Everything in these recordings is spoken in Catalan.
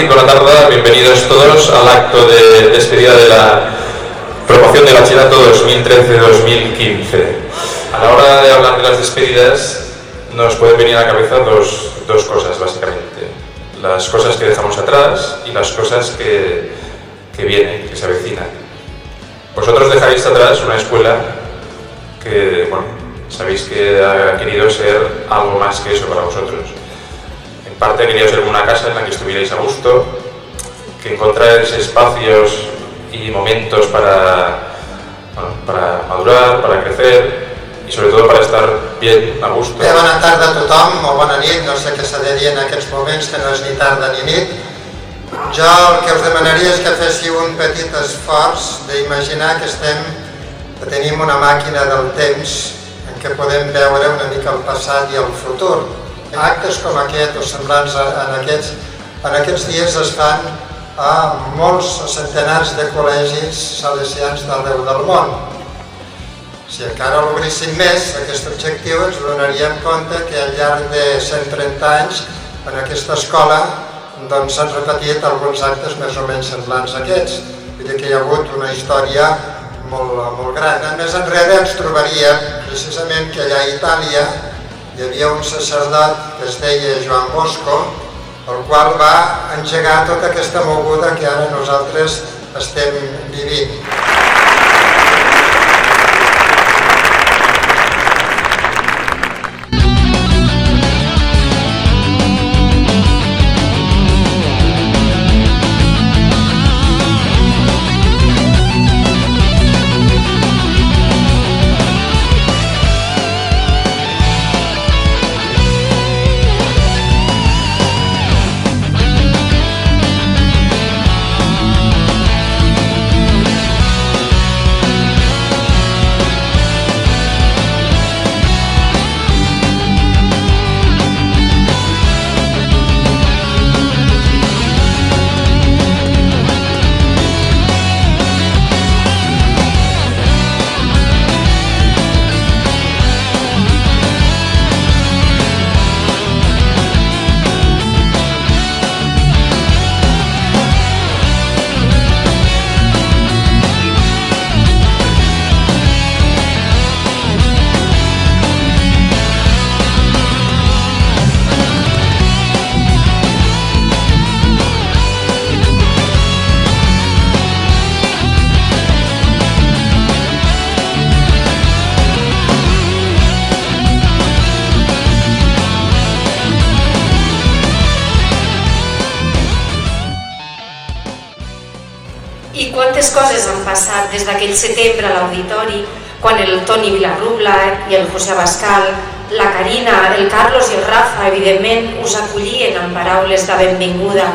Buenas tardes, bienvenidos todos al acto de despedida de la promoción de Batxillerato 2013-2015. A la hora de hablar de las despedidas nos pueden venir a la cabeza dos cosas básicamente. Las cosas que dejamos atrás y las cosas que vienen, que se avecinan. Vosotros dejáis atrás una escuela que, bueno, sabéis que ha querido ser algo más que eso para vosotros. En parte ha querido ser una casa en la que estuvierais a gusto, que encontráis espacios y momentos para madurar, para crecer i sobretot per estar bien a gusto. Bé, bona tarda a tothom, o bona nit, no sé què s'ha de dir en aquests moments, que no és ni tarda ni nit. Jo el que us demanaria és que féssiu un petit esforç d'imaginar que tenim una màquina del temps en què podem veure una mica el passat i el futur. Actes com aquest o semblants en aquests dies es fan a molts centenars de col·legis salesians d'arreu del món. Si encara l'obríssim més, aquest objectiu, ens donaríem compte que al llarg de 130 anys en aquesta escola s'han repetit alguns actes més o menys semblants a aquests. Vull dir que hi ha hagut una història molt gran. Més enrere ens trobaríem precisament que allà a Itàlia hi havia un sacerdot que es deia Joan Bosco, el qual va engegar tota aquesta moguda que ara nosaltres estem vivint. I quantes coses han passat des d'aquell setembre a l'auditori, quan el Toni Vilarrubla i el José Abascal, la Carina, el Carlos i el Rafa, evidentment, us acollien amb paraules de benvinguda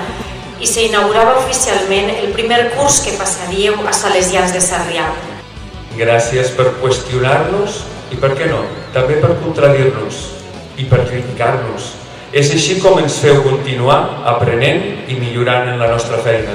i s'inaugurava oficialment el primer curs que passaríeu a Salesians de Sarrià. Gràcies per qüestionar-nos i, per què no, també per contradir-nos i per criticar-nos. És així com ens feu continuar aprenent i millorant en la nostra feina.